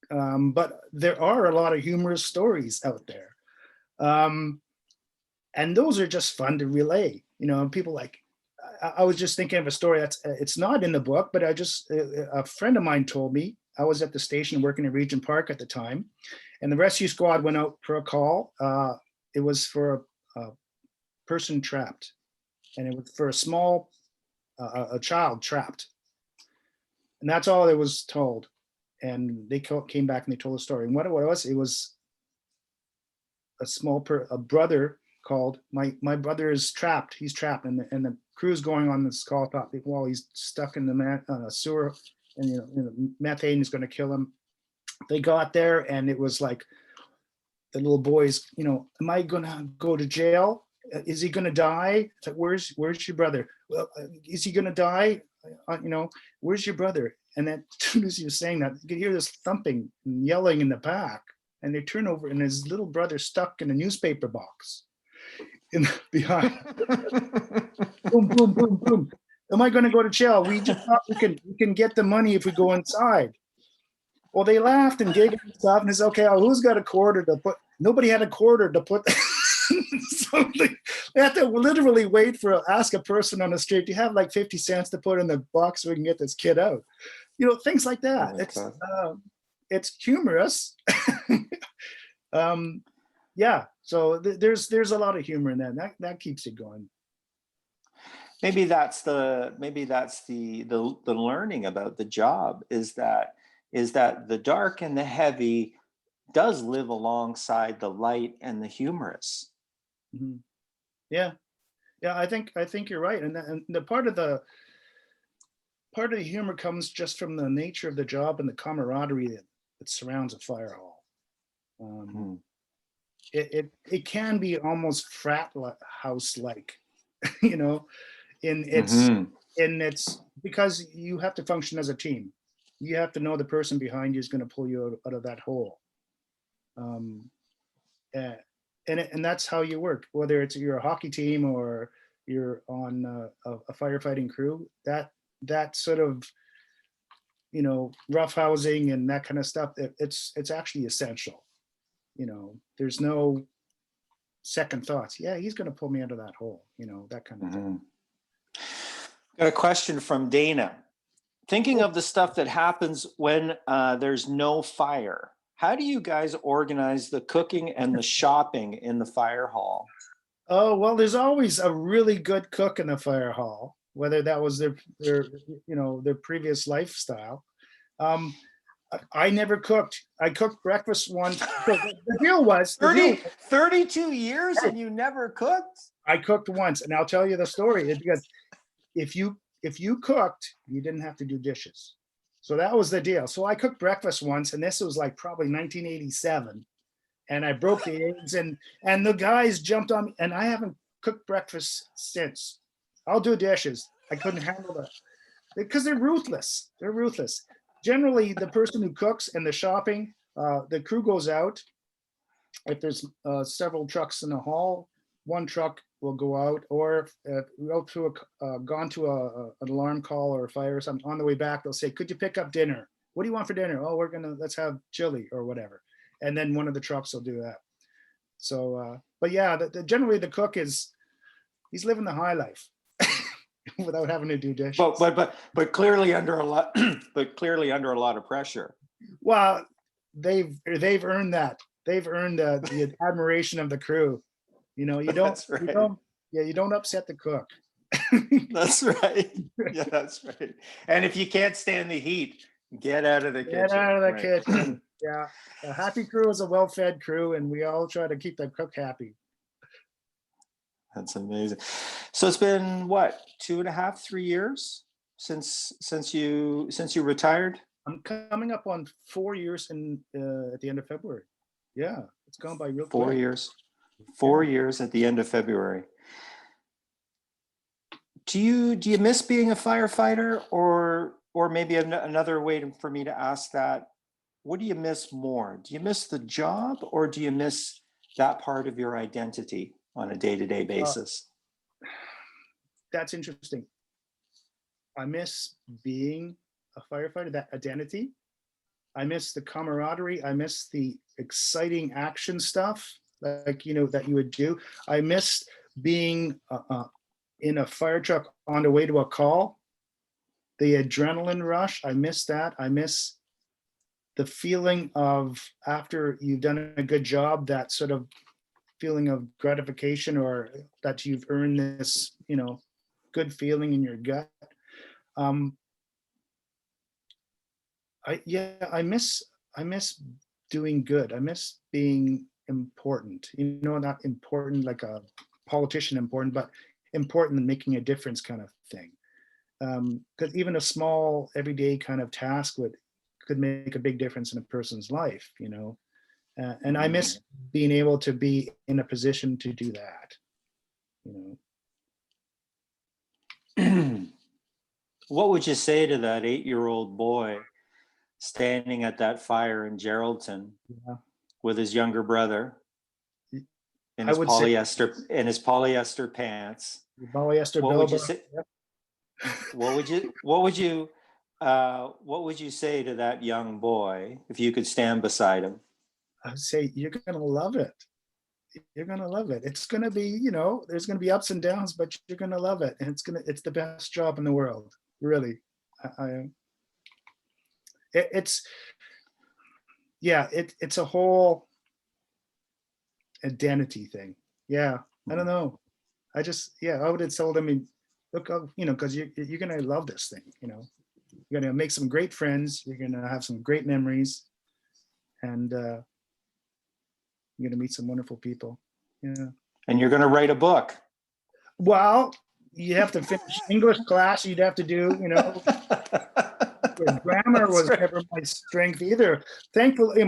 but there are a lot of humorous stories out there, and those are just fun to relay. People like, I was just thinking of a story that's it's not in the book, but a friend of mine told me. I was at the station working in Regent Park at the time, and the rescue squad went out for a call. It was for a person trapped, and it was for a child trapped, and that's all it was told. And they came back and they told the story. And what it was a brother called, my brother is trapped. He's trapped, and the crew's going on this call. Thought, well, he's stuck in the sewer, and methane is going to kill him. They got there, and it was like the little boys. Am I going to go to jail? Is he going to die? It's like, where's your brother? Well, is he going to die? Where's your brother? And then, as soon as he was saying that, you could hear this thumping and yelling in the back, and they turn over, and his little brother stuck in a newspaper box behind. Boom, boom, boom, boom. Am I going to go to jail? We just thought we can get the money if we go inside. Well, they laughed and giggled and stuff, and it's okay. Who's got a quarter to put? Nobody had a quarter to put. Something. They had to literally ask a person on the street, do you have like 50 cents to put in the box so we can get this kid out? Things like that. It's humorous. Yeah. So there's a lot of humor in that. That keeps it going. Maybe that's the learning about the job, is that the dark and the heavy does live alongside the light and the humorous. Mm-hmm. Yeah. I think you're right, and the part of the humor comes just from the nature of the job and the camaraderie that surrounds a fire hall. It can be almost frat house like, in it's because you have to function as a team. You have to know the person behind you is going to pull you out of that hole. And that's how you work, whether you're a hockey team or you're on a firefighting crew. That sort of roughhousing and that kind of stuff, it's actually essential. There's no second thoughts. Yeah, he's going to pull me out of that hole. That kind of thing. Got a question from Dana. Thinking of the stuff that happens when there's no fire, how do you guys organize the cooking and the shopping in the fire hall? Oh, well, there's always a really good cook in the fire hall, whether that was their previous lifestyle. Um, I never cooked. I cooked breakfast once. So the deal was, 32 years and you never cooked? I cooked once, and I'll tell you the story. Because if you cooked, you didn't have to do dishes. So that was the deal. So I cooked breakfast once, and this was like probably 1987. And I broke the eggs, and the guys jumped on me, and I haven't cooked breakfast since. I'll do dishes. I couldn't handle that because they're ruthless. They're ruthless. Generally, the person who cooks and the shopping, the crew goes out. If there's several trucks in the hall, one truck will go out, or if gone to an alarm call or a fire or something, on the way back, they'll say, could you pick up dinner? What do you want for dinner? Oh, let's have chili or whatever. And then one of the trucks will do that. So, but yeah, generally the cook he's living the high life without having to do dishes. But clearly under a lot, under a lot of pressure. Well, they've earned that. They've earned the admiration of the crew. You don't, you don't upset the cook. That's right. Yeah, that's right. And if you can't stand the heat, get out of the kitchen. Get out of the kitchen. Yeah. A happy crew is a well-fed crew, and we all try to keep the cook happy. That's amazing. So it's been what, 2.5, 3 years since you retired? I'm coming up on 4 years at the end of February. Yeah, it's gone by real quick. 4 years. 4 years at the end of February. Do you miss being a firefighter, or maybe another way for me to ask that? What do you miss more? Do you miss the job, or do you miss that part of your identity on a day-to-day basis? That's interesting. I miss being a firefighter, that identity. I miss the camaraderie. I miss the exciting action stuff, that you would do. I miss being in a fire truck on the way to a call. The adrenaline rush, I miss that. I miss the feeling of, after you've done a good job, that sort of feeling of gratification, or that you've earned this, good feeling in your gut. I miss doing good. I miss being important. Not important like a politician important, but important in making a difference kind of thing. Because even a small everyday kind of task could make a big difference in a person's life, and I miss being able to be in a position to do that, What would you say to that 8-year-old boy standing at that fire in Geraldton with his younger brother in his polyester pants? Polyester What would you say? Yep. What would you say to that young boy if you could stand beside him? I would say, you're going to love it. You're going to love it. It's going to be, there's going to be ups and downs, but you're going to love it. And it's the best job in the world. Really. It's a whole identity thing. Yeah. I don't know. I would have told him, look, because you're going to love this thing, you're going to make some great friends. You're going to have some great memories, and you're going to meet some wonderful people. Yeah. And you're going to write a book. Well, you have to finish English class. You'd have to do, grammar was never my strength either. Thankfully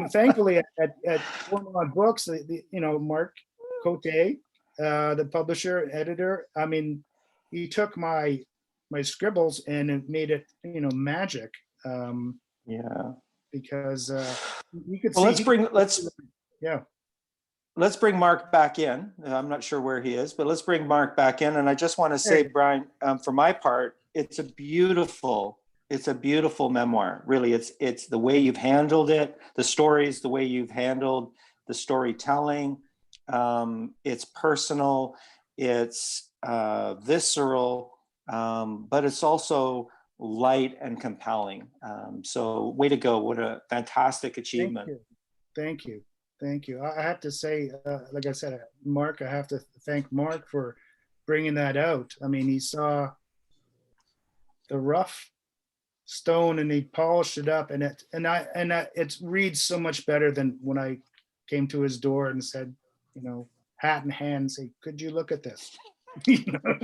at one of my books, Mark Cote, the publisher, editor, he took my scribbles and it made it, magic. Because you could see. Let's bring Mark back in. I'm not sure where he is, but let's bring Mark back in. And I just want to say, Bryan, for my part, it's a beautiful memoir. Really, it's the way you've handled it, the stories, the way you've handled the storytelling. It's personal, it's visceral, but it's also light and compelling. So way to go. What a fantastic achievement. Thank you. Thank you. I have to say, like I said, Mark, I have to thank Mark for bringing that out. I mean, he saw the rough stone and he polished it up, and it reads so much better than when I came to his door and said, you know, hat in hand, say, could you look at this? You know?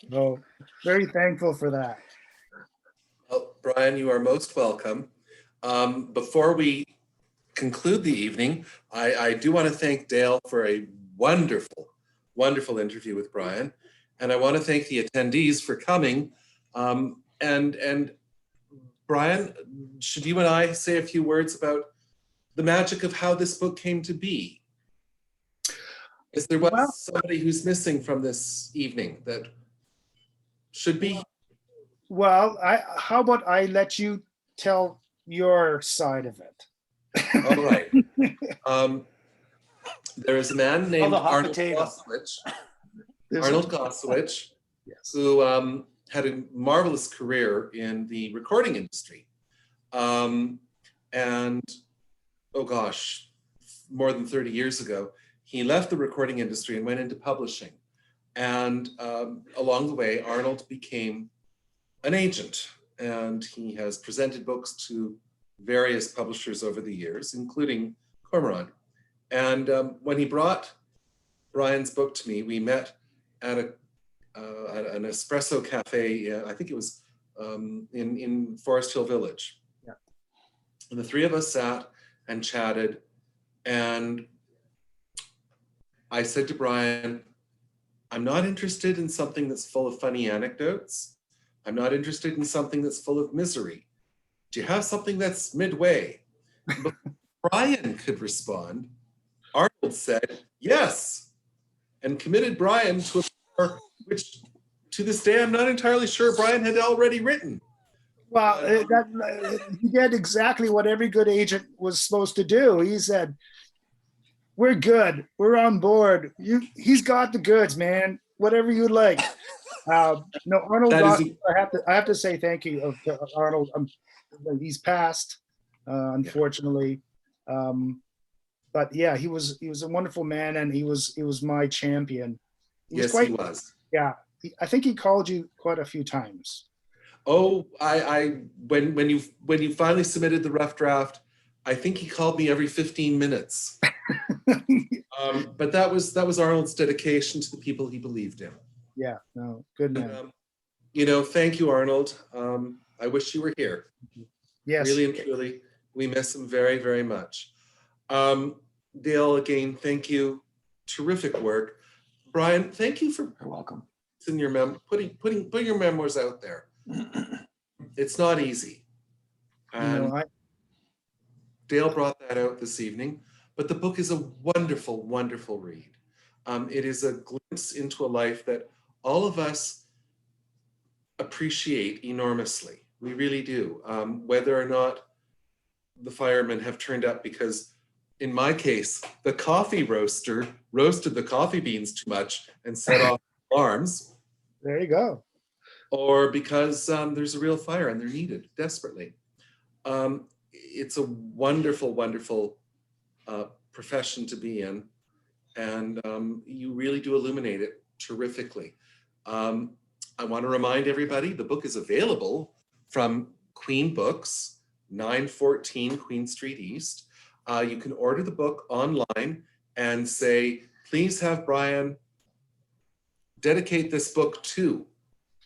So very thankful for that. Well, Bryan, you are most welcome. Before we conclude the evening, I do want to thank Dale for a wonderful, wonderful interview with Bryan. And I want to thank the attendees for coming. And Bryan, should you and I say a few words about the magic of how this book came to be? Because there was Well, somebody who's missing from this evening that should be. well, how about I let you tell your side of it? All right. There is a man named the hot Arnold potato. Gossage. Arnold Gossage, Yes. who had a marvelous career in the recording industry. And, oh gosh, more than 30 years ago, he left the recording industry and went into publishing. And along the way, Arnold became an agent, and he has presented books to various publishers over the years, including Cormorant. And when he brought Bryan's book to me, we met at an espresso cafe. I think it was in Forest Hill Village. Yeah. And the three of us sat and chatted. And I said to Bryan, I'm not interested in something that's full of funny anecdotes. I'm not interested in something that's full of misery. Do you have something that's midway? But Bryan could respond. Arnold said, yes, and committed Bryan to a memoir, which to this day, I'm not entirely sure Bryan had already written. Well, he did exactly what every good agent was supposed to do. He said, we're good. We're on board. He's got the goods, man. Whatever you like. No, Arnold Gossage, I have to say thank you to Arnold. He's passed, unfortunately. But yeah, he was a wonderful man, and he was my champion. He was. Yeah, I think he called you quite a few times. Oh, when you finally submitted the rough draft, I think he called me every 15 minutes. But that was Arnold's dedication to the people he believed in. Yeah, no, good man. Thank you, Arnold. I wish you were here. Yes. Really and truly, we miss him very, very much. Dale, again, thank you. Terrific work. Bryan, thank you for You're welcome. putting your memoirs out there. It's not easy. And Dale brought that out this evening, but the book is a wonderful, wonderful read. It is a glimpse into a life that all of us appreciate enormously. We really do. Whether or not the firemen have turned up because, in my case, the coffee roaster roasted the coffee beans too much and set off alarms. There you go. Or because there's a real fire and they're needed desperately. It's a wonderful, wonderful profession to be in. And you really do illuminate it terrifically. I want to remind everybody, the book is available from Queen Books, 914 Queen Street East. You can order the book online and say, please have Bryan dedicate this book to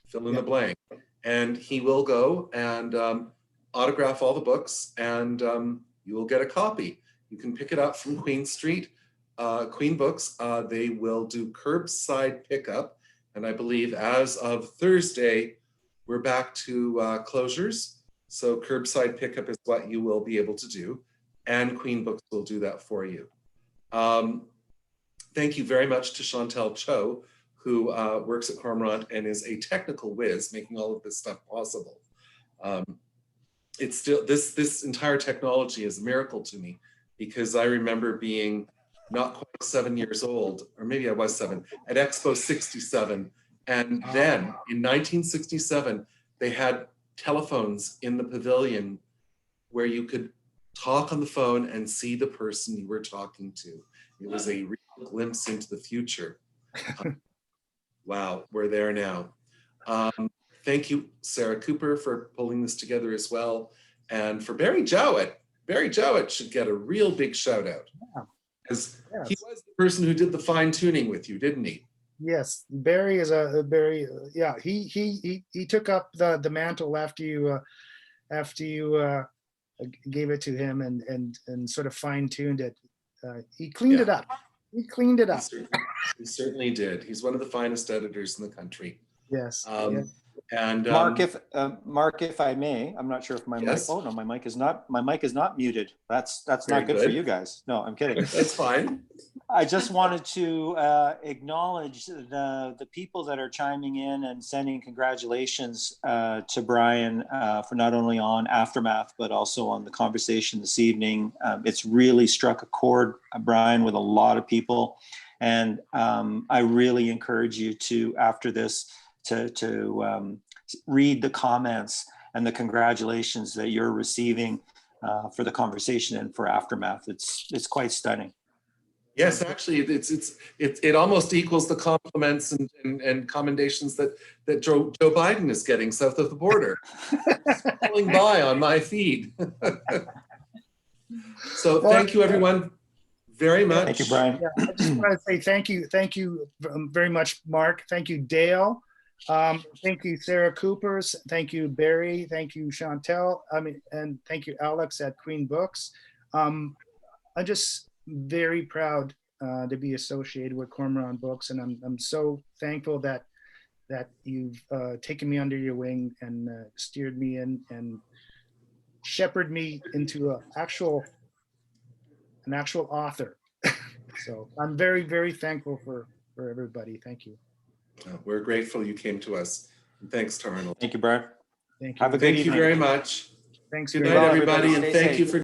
fill in the blank. And he will go and autograph all the books, and you will get a copy. You can pick it up from Queen Street, Queen Books. They will do curbside pickup. And I believe as of Thursday, we're back to closures. So curbside pickup is what you will be able to do. And Queen Books will do that for you. Thank you very much to Chantel Cho, who works at Cormorant and is a technical whiz, making all of this stuff possible. It's still, this entire technology is a miracle to me, because I remember being not quite 7 years old, or maybe I was 7, at Expo 67. And then in 1967, they had telephones in the pavilion where you could talk on the phone and see the person you were talking to. It was a real glimpse into the future. Wow, we're there now. Thank you, Sarah Cooper, for pulling this together as well. And for Barry Jowett. Barry Jowett should get a real big shout out. Because he was the person who did the fine tuning with you, didn't he? Yes, Barry is a very yeah. He took up the mantle after you gave it to him and sort of fine tuned it. He cleaned it up. He cleaned it up. He certainly did. He's one of the finest editors in the country. Yes. And Mark, if I may, I'm not sure if my yes. mic. Oh no, my mic is not muted. That's Very not good for good. you guys. No, I'm kidding. That's fine. I just wanted to acknowledge the people that are chiming in and sending congratulations to Bryan for not only on Aftermath, but also on the conversation this evening. It's really struck a chord, Bryan, with a lot of people. And I really encourage you to, after this, to read the comments and the congratulations that you're receiving for the conversation and for Aftermath. It's quite stunning. Yes, actually, it almost equals the compliments and commendations that Joe Biden is getting south of the border. Scrolling by on my feed. So thank you, everyone, very much. Thank you, Bryan. Yeah, I just want to say thank you very much, Mark. Thank you, Dale. Thank you, Sarah Coopers. Thank you, Barry. Thank you, Chantel. And thank you, Alex at Queen Books. I'm just very proud to be associated with Cormoran Books, and I'm so thankful that you've taken me under your wing and steered me in and shepherded me into an actual author. So I'm very, very thankful for everybody. Thank you. We're grateful you came to us. And thanks to Arnold. Thank you, Bryan. Thank you. Have a good Thank you evening. very much. Thanks. Good very night, much. everybody, and Stay thank safe. you for